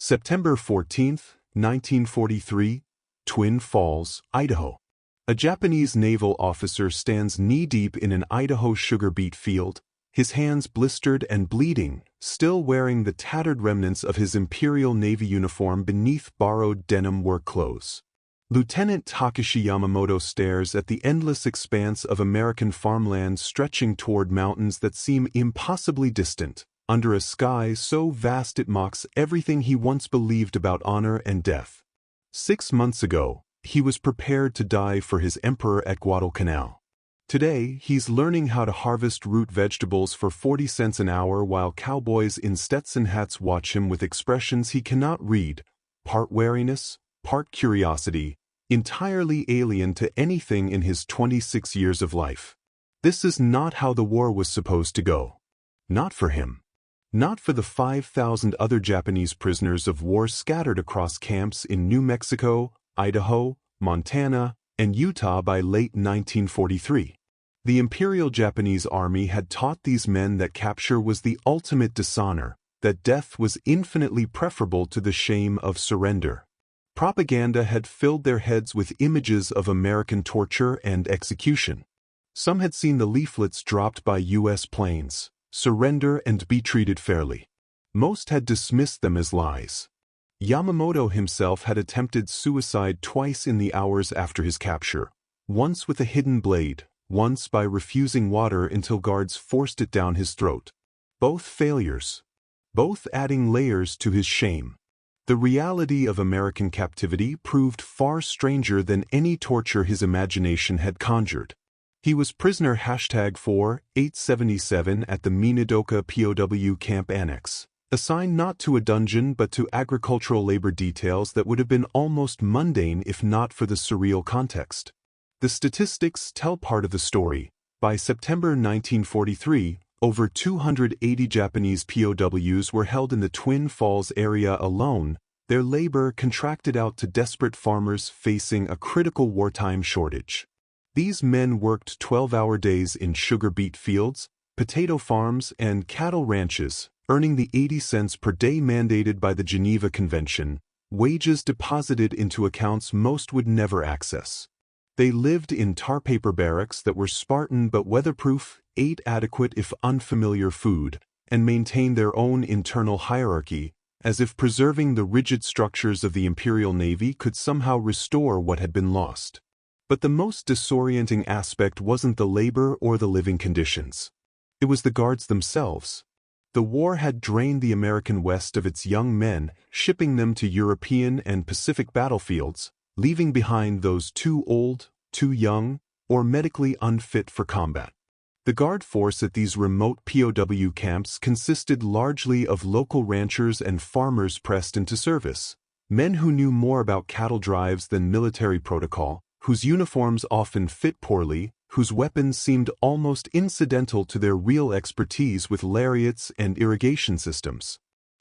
September 14, 1943, Twin Falls, Idaho. A Japanese naval officer stands knee-deep in an Idaho sugar beet field, his hands blistered and bleeding, still wearing the tattered remnants of his Imperial Navy uniform beneath borrowed denim work clothes. Lieutenant Takeshi Yamamoto stares at the endless expanse of American farmland stretching toward mountains that seem impossibly distant, under a sky so vast it mocks everything he once believed about honor and death. 6 months ago, he was prepared to die for his emperor at Guadalcanal. Today, he's learning how to harvest root vegetables for 40 cents an hour while cowboys in Stetson hats watch him with expressions he cannot read, part wariness, part curiosity, entirely alien to anything in his 26 years of life. This is not how the war was supposed to go. Not for him. Not for the 5,000 other Japanese prisoners of war scattered across camps in New Mexico, Idaho, Montana, and Utah by late 1943. The Imperial Japanese Army had taught these men that capture was the ultimate dishonor, that death was infinitely preferable to the shame of surrender. Propaganda had filled their heads with images of American torture and execution. Some had seen the leaflets dropped by U.S. planes, "Surrender and be treated fairly." Most had dismissed them as lies. Yamamoto himself had attempted suicide twice in the hours after his capture, once with a hidden blade, once by refusing water until guards forced it down his throat. Both failures. Both adding layers to his shame. The reality of American captivity proved far stranger than any torture his imagination had conjured. He was prisoner #4877 at the Minidoka POW camp annex, assigned not to a dungeon but to agricultural labor details that would have been almost mundane if not for the surreal context. The statistics tell part of the story. By September 1943, over 280 Japanese POWs were held in the Twin Falls area alone, their labor contracted out to desperate farmers facing a critical wartime shortage. These men worked 12-hour days in sugar beet fields, potato farms, and cattle ranches, earning the 80 cents per day mandated by the Geneva Convention, wages deposited into accounts most would never access. They lived in tar paper barracks that were Spartan but weatherproof, ate adequate if unfamiliar food, and maintained their own internal hierarchy, as if preserving the rigid structures of the Imperial Navy could somehow restore what had been lost. But the most disorienting aspect wasn't the labor or the living conditions. It was the guards themselves. The war had drained the American West of its young men, shipping them to European and Pacific battlefields, leaving behind those too old, too young, or medically unfit for combat. The guard force at these remote POW camps consisted largely of local ranchers and farmers pressed into service, men who knew more about cattle drives than military protocol, whose uniforms often fit poorly, whose weapons seemed almost incidental to their real expertise with lariats and irrigation systems.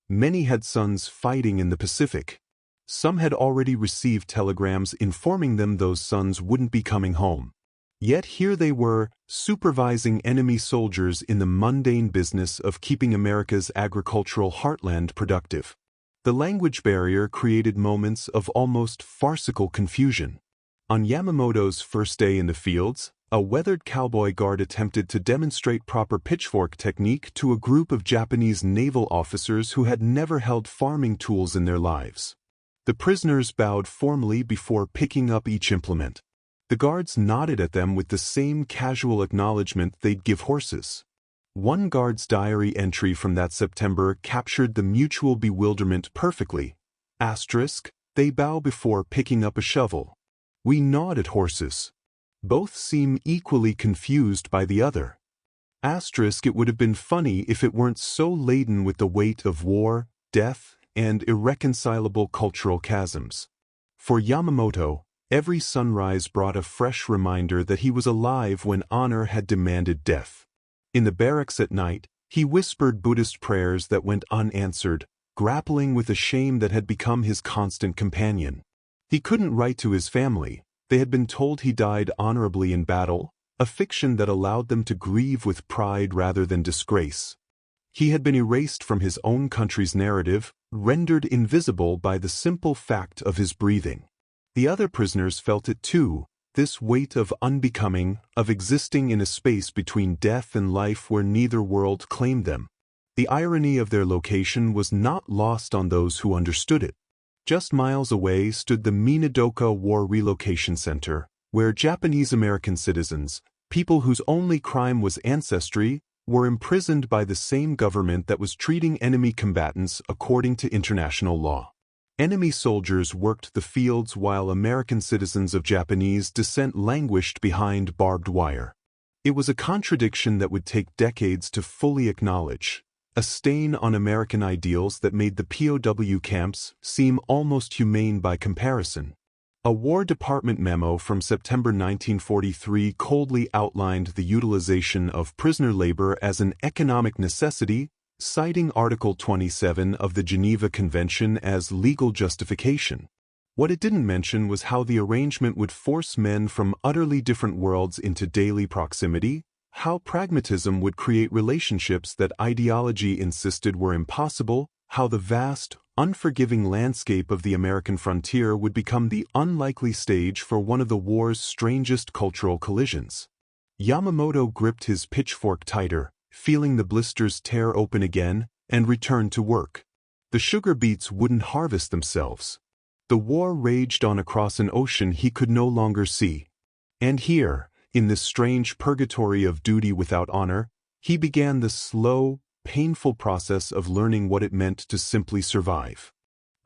Many had sons fighting in the Pacific. Some had already received telegrams informing them those sons wouldn't be coming home. Yet here they were, supervising enemy soldiers in the mundane business of keeping America's agricultural heartland productive. The language barrier created moments of almost farcical confusion. On Yamamoto's first day in the fields, a weathered cowboy guard attempted to demonstrate proper pitchfork technique to a group of Japanese naval officers who had never held farming tools in their lives. The prisoners bowed formally before picking up each implement. The guards nodded at them with the same casual acknowledgement they'd give horses. One guard's diary entry from that September captured the mutual bewilderment perfectly. They bow before picking up a shovel. We nod at horses. Both seem equally confused by the other. It would have been funny if it weren't so laden with the weight of war, death, and irreconcilable cultural chasms. For Yamamoto, every sunrise brought a fresh reminder that he was alive when honor had demanded death. In the barracks at night, he whispered Buddhist prayers that went unanswered, grappling with a shame that had become his constant companion. He couldn't write to his family. They had been told he died honorably in battle, a fiction that allowed them to grieve with pride rather than disgrace. He had been erased from his own country's narrative, rendered invisible by the simple fact of his breathing. The other prisoners felt it too, this weight of unbecoming, of existing in a space between death and life where neither world claimed them. The irony of their location was not lost on those who understood it. Just miles away stood the Minadoka War Relocation Center, where Japanese-American citizens, people whose only crime was ancestry, were imprisoned by the same government that was treating enemy combatants according to international law. Enemy soldiers worked the fields while American citizens of Japanese descent languished behind barbed wire. It was a contradiction that would take decades to fully acknowledge, a stain on American ideals that made the POW camps seem almost humane by comparison. A War Department memo from September 1943 coldly outlined the utilization of prisoner labor as an economic necessity, citing Article 27 of the Geneva Convention as legal justification. What it didn't mention was how the arrangement would force men from utterly different worlds into daily proximity, how pragmatism would create relationships that ideology insisted were impossible, how the vast, unforgiving landscape of the American frontier would become the unlikely stage for one of the war's strangest cultural collisions. Yamamoto gripped his pitchfork tighter, feeling the blisters tear open again, and returned to work. The sugar beets wouldn't harvest themselves. The war raged on across an ocean he could no longer see. And here, in this strange purgatory of duty without honor, he began the slow, painful process of learning what it meant to simply survive.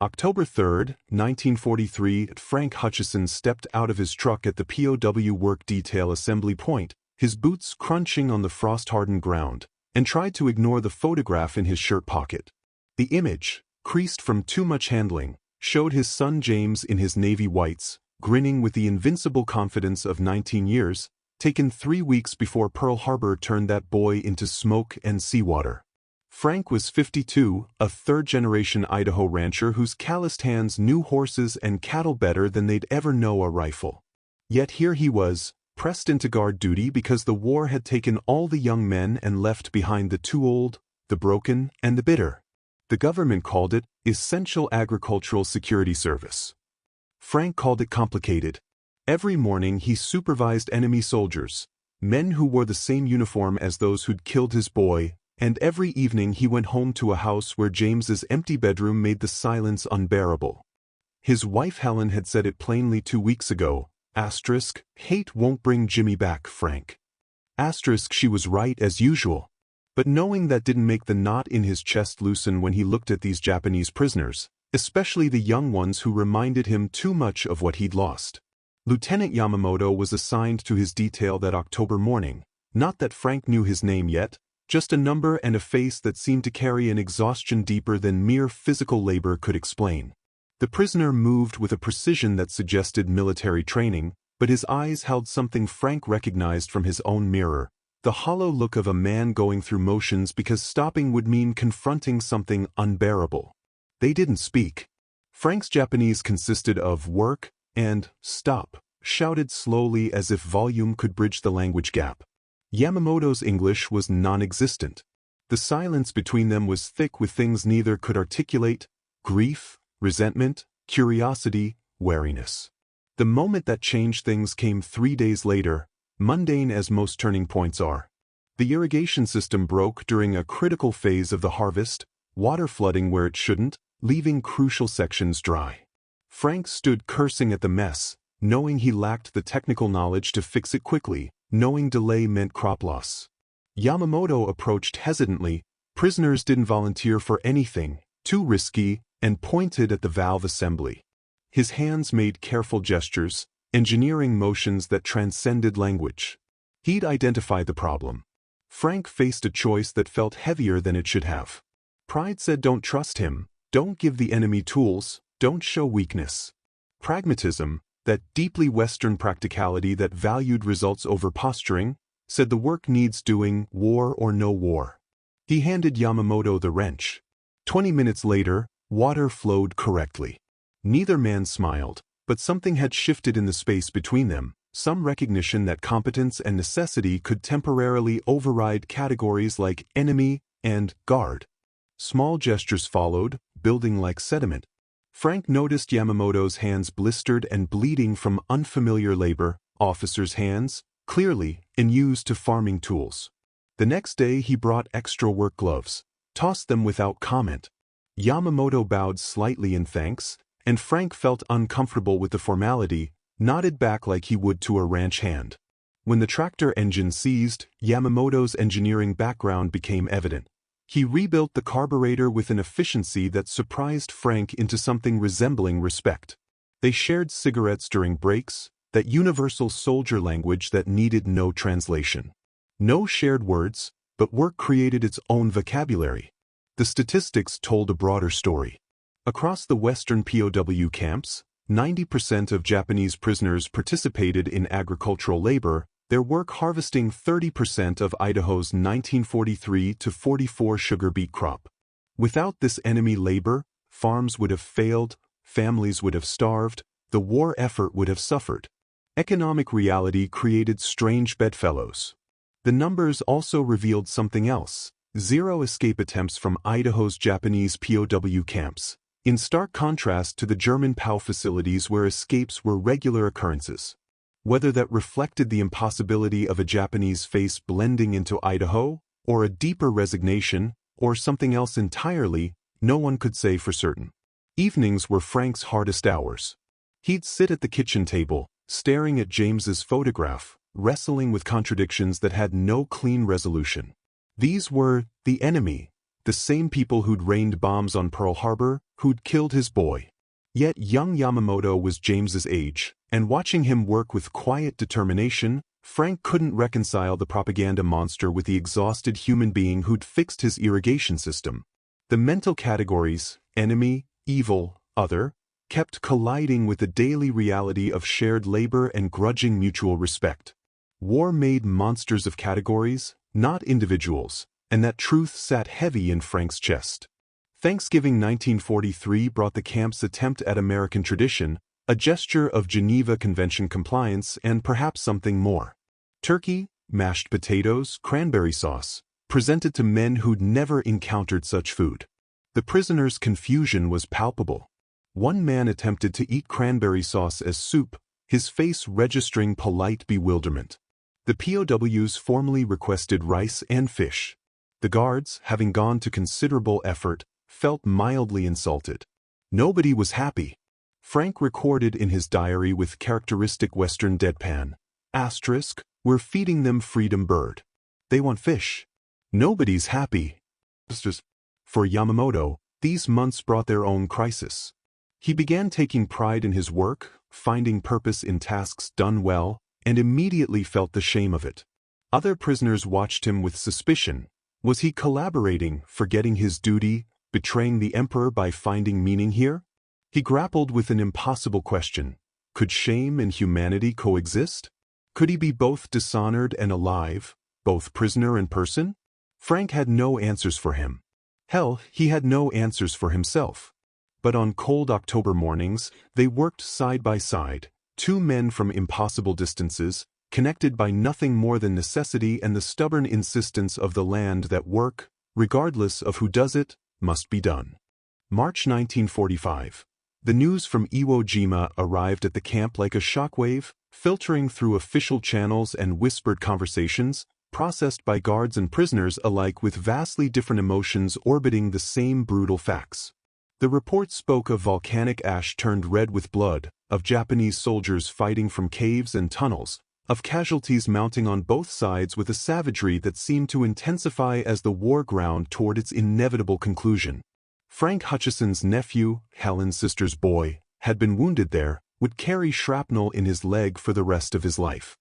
October 3, 1943, Frank Hutchison stepped out of his truck at the POW work detail assembly point, his boots crunching on the frost-hardened ground, and tried to ignore the photograph in his shirt pocket. The image, creased from too much handling, showed his son James in his navy whites, grinning with the invincible confidence of 19 years, taken 3 weeks before Pearl Harbor turned that boy into smoke and seawater. Frank was 52, a third-generation Idaho rancher whose calloused hands knew horses and cattle better than they'd ever know a rifle. Yet here he was, pressed into guard duty because the war had taken all the young men and left behind the too old, the broken, and the bitter. The government called it Essential Agricultural Security Service. Frank called it complicated. Every morning he supervised enemy soldiers, men who wore the same uniform as those who'd killed his boy, and every evening he went home to a house where James's empty bedroom made the silence unbearable. His wife Helen had said it plainly 2 weeks ago, hate won't bring Jimmy back, Frank. She was right as usual. But knowing that didn't make the knot in his chest loosen when he looked at these Japanese prisoners, especially the young ones who reminded him too much of what he'd lost. Lieutenant Yamamoto was assigned to his detail that October morning, not that Frank knew his name yet, just a number and a face that seemed to carry an exhaustion deeper than mere physical labor could explain. The prisoner moved with a precision that suggested military training, but his eyes held something Frank recognized from his own mirror, the hollow look of a man going through motions because stopping would mean confronting something unbearable. They didn't speak. Frank's Japanese consisted of work and stop, shouted slowly as if volume could bridge the language gap. Yamamoto's English was non-existent. The silence between them was thick with things neither could articulate: grief, resentment, curiosity, wariness. The moment that changed things came 3 days later, mundane as most turning points are. The irrigation system broke during a critical phase of the harvest, water flooding where it shouldn't, leaving crucial sections dry. Frank stood cursing at the mess, knowing he lacked the technical knowledge to fix it quickly, knowing delay meant crop loss. Yamamoto approached hesitantly. Prisoners didn't volunteer for anything, too risky, and pointed at the valve assembly. His hands made careful gestures, engineering motions that transcended language. He'd identified the problem. Frank faced a choice that felt heavier than it should have. Pride said don't trust him, don't give the enemy tools, don't show weakness. Pragmatism, that deeply Western practicality that valued results over posturing, said the work needs doing, war or no war. He handed Yamamoto the wrench. 20 minutes later, water flowed correctly. Neither man smiled, but something had shifted in the space between them, some recognition that competence and necessity could temporarily override categories like enemy and guard. Small gestures followed, building like sediment. Frank noticed Yamamoto's hands blistered and bleeding from unfamiliar labor, officers' hands, clearly, in used to farming tools. The next day he brought extra work gloves, tossed them without comment. Yamamoto bowed slightly in thanks, and Frank felt uncomfortable with the formality, nodded back like he would to a ranch hand. When the tractor engine seized, Yamamoto's engineering background became evident. He rebuilt the carburetor with an efficiency that surprised Frank into something resembling respect. They shared cigarettes during breaks, that universal soldier language that needed no translation. No shared words, but work created its own vocabulary. The statistics told a broader story. Across the Western POW camps, 90% of Japanese prisoners participated in agricultural labor, their work harvesting 30% of Idaho's 1943-44 sugar beet crop. Without this enemy labor, farms would have failed, families would have starved, the war effort would have suffered. Economic reality created strange bedfellows. The numbers also revealed something else: 0 escape attempts from Idaho's Japanese POW camps, in stark contrast to the German POW facilities where escapes were regular occurrences. Whether that reflected the impossibility of a Japanese face blending into Idaho, or a deeper resignation, or something else entirely, no one could say for certain. Evenings were Frank's hardest hours. He'd sit at the kitchen table, staring at James's photograph, wrestling with contradictions that had no clean resolution. These were the enemy, the same people who'd rained bombs on Pearl Harbor, who'd killed his boy. Yet young Yamamoto was James's age, and watching him work with quiet determination, Frank couldn't reconcile the propaganda monster with the exhausted human being who'd fixed his irrigation system. The mental categories, enemy, evil, other, kept colliding with the daily reality of shared labor and grudging mutual respect. War made monsters of categories, not individuals, and that truth sat heavy in Frank's chest. Thanksgiving 1943 brought the camp's attempt at American tradition, a gesture of Geneva Convention compliance, and perhaps something more. Turkey, mashed potatoes, cranberry sauce, presented to men who'd never encountered such food. The prisoners' confusion was palpable. One man attempted to eat cranberry sauce as soup, his face registering polite bewilderment. The POWs formally requested rice and fish. The guards, having gone to considerable effort, felt mildly insulted. Nobody was happy. Frank recorded in his diary with characteristic Western deadpan, *, we're feeding them freedom bird. They want fish. Nobody's happy. For Yamamoto, these months brought their own crisis. He began taking pride in his work, finding purpose in tasks done well, and immediately felt the shame of it. Other prisoners watched him with suspicion. Was he collaborating, forgetting his duty, betraying the emperor by finding meaning here? He grappled with an impossible question. Could shame and humanity coexist? Could he be both dishonored and alive, both prisoner and person? Frank had no answers for him. Hell, he had no answers for himself. But on cold October mornings, they worked side by side, two men from impossible distances, connected by nothing more than necessity and the stubborn insistence of the land that work, regardless of who does it, must be done. March 1945. The news from Iwo Jima arrived at the camp like a shockwave, filtering through official channels and whispered conversations, processed by guards and prisoners alike with vastly different emotions orbiting the same brutal facts. The report spoke of volcanic ash turned red with blood, of Japanese soldiers fighting from caves and tunnels, of casualties mounting on both sides with a savagery that seemed to intensify as the war ground toward its inevitable conclusion. Frank Hutchison's nephew, Helen's sister's boy, had been wounded there, would carry shrapnel in his leg for the rest of his life.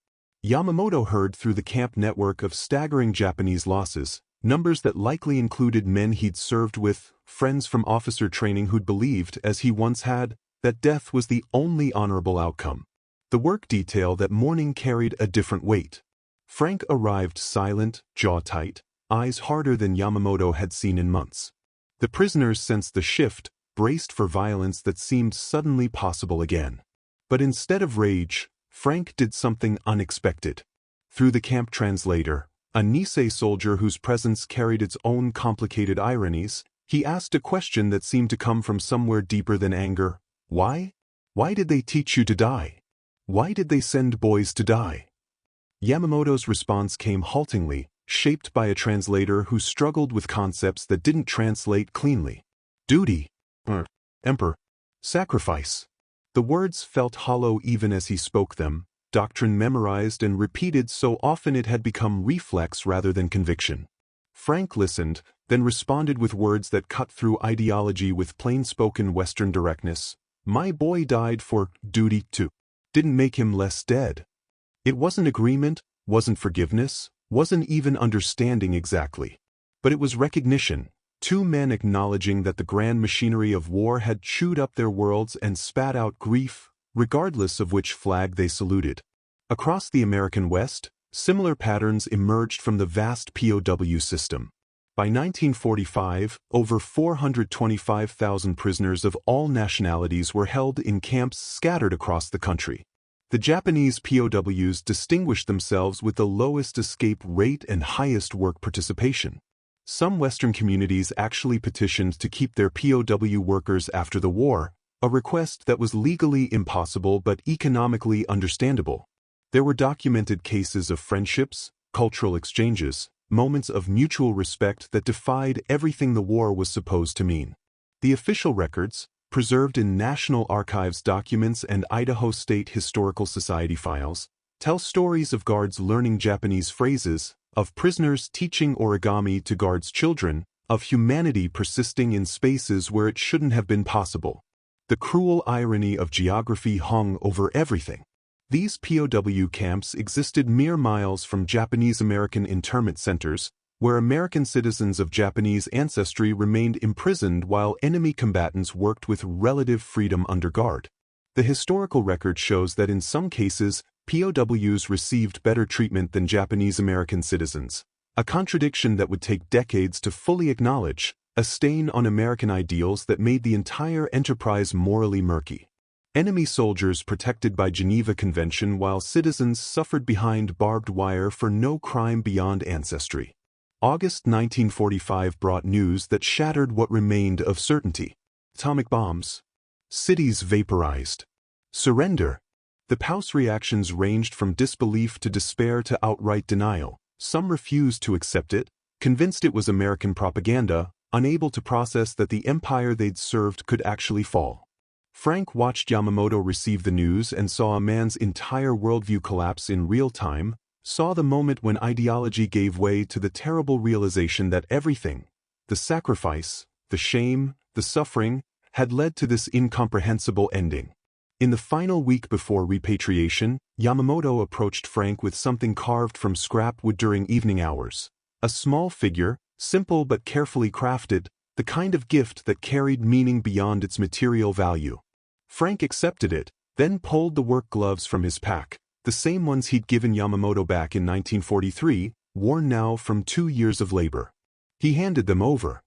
Yamamoto heard through the camp network of staggering Japanese losses, numbers that likely included men he'd served with, friends from officer training who'd believed, as he once had, that death was the only honorable outcome. The work detail that morning carried a different weight. Frank arrived silent, jaw tight, eyes harder than Yamamoto had seen in months. The prisoners sensed the shift, braced for violence that seemed suddenly possible again. But instead of rage, Frank did something unexpected. Through the camp translator, a Nisei soldier whose presence carried its own complicated ironies, He asked a question that seemed to come from somewhere deeper than anger. Why? Why did they teach you to die? Why did they send boys to die? Yamamoto's response came haltingly, shaped by a translator who struggled with concepts that didn't translate cleanly. Duty. Emperor. Sacrifice. The words felt hollow even as he spoke them, doctrine memorized and repeated so often it had become reflex rather than conviction. Frank listened, then responded with words that cut through ideology with plain-spoken Western directness. My boy died for duty too. Didn't make him less dead. It wasn't agreement, wasn't forgiveness, wasn't even understanding exactly. But it was recognition. Two men acknowledging that the grand machinery of war had chewed up their worlds and spat out grief, regardless of which flag they saluted. Across the American West, similar patterns emerged from the vast POW system. By 1945, over 425,000 prisoners of all nationalities were held in camps scattered across the country. The Japanese POWs distinguished themselves with the lowest escape rate and highest work participation. Some Western communities actually petitioned to keep their POW workers after the war, a request that was legally impossible but economically understandable. There were documented cases of friendships, cultural exchanges, moments of mutual respect that defied everything the war was supposed to mean. The official records, preserved in National Archives documents and Idaho State Historical Society files, tell stories of guards learning Japanese phrases, of prisoners teaching origami to guards' children, of humanity persisting in spaces where it shouldn't have been possible. The cruel irony of geography hung over everything. These POW camps existed mere miles from Japanese-American internment centers, where American citizens of Japanese ancestry remained imprisoned while enemy combatants worked with relative freedom under guard. The historical record shows that in some cases, POWs received better treatment than Japanese-American citizens, a contradiction that would take decades to fully acknowledge, a stain on American ideals that made the entire enterprise morally murky. Enemy soldiers protected by Geneva Convention while citizens suffered behind barbed wire for no crime beyond ancestry. August 1945 brought news that shattered what remained of certainty. Atomic bombs. Cities vaporized. Surrender. The POWs reactions ranged from disbelief to despair to outright denial. Some refused to accept it, convinced it was American propaganda, unable to process that the empire they'd served could actually fall. Frank watched Yamamoto receive the news and saw a man's entire worldview collapse in real time, saw the moment when ideology gave way to the terrible realization that everything, the sacrifice, the shame, the suffering, had led to this incomprehensible ending. In the final week before repatriation, Yamamoto approached Frank with something carved from scrap wood during evening hours. A small figure, simple but carefully crafted, the kind of gift that carried meaning beyond its material value. Frank accepted it, then pulled the work gloves from his pack, the same ones he'd given Yamamoto back in 1943, worn now from 2 years of labor. He handed them over.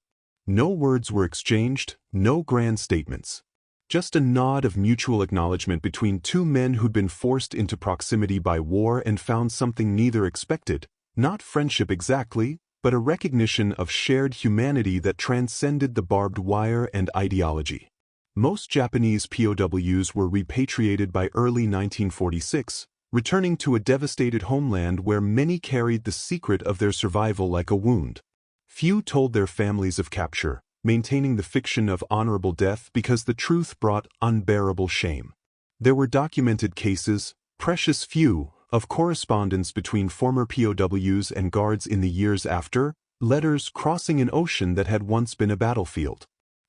No words were exchanged, no grand statements. Just a nod of mutual acknowledgement between two men who'd been forced into proximity by war and found something neither expected, not friendship exactly, but a recognition of shared humanity that transcended the barbed wire and ideology. Most Japanese POWs were repatriated by early 1946, returning to a devastated homeland where many carried the secret of their survival like a wound. Few told their families of capture, maintaining the fiction of honorable death because the truth brought unbearable shame. There were documented cases, precious few, of correspondence between former POWs and guards in the years after, letters crossing an ocean that had once been a battlefield.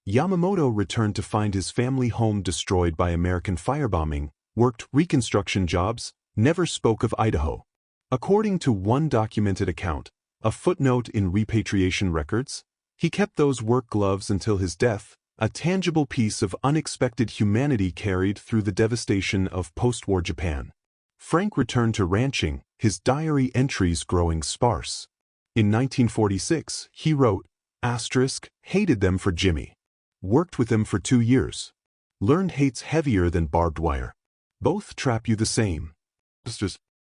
Yamamoto returned to find his family home destroyed by American firebombing, worked reconstruction jobs, never spoke of Idaho. According to one documented account, a footnote in repatriation records, he kept those work gloves until his death, a tangible piece of unexpected humanity carried through the devastation of post-war Japan. Frank returned to ranching, his diary entries growing sparse. In 1946, he wrote, hated them for Jimmy. Worked with them for 2 years. Learned hate's heavier than barbed wire. Both trap you the same.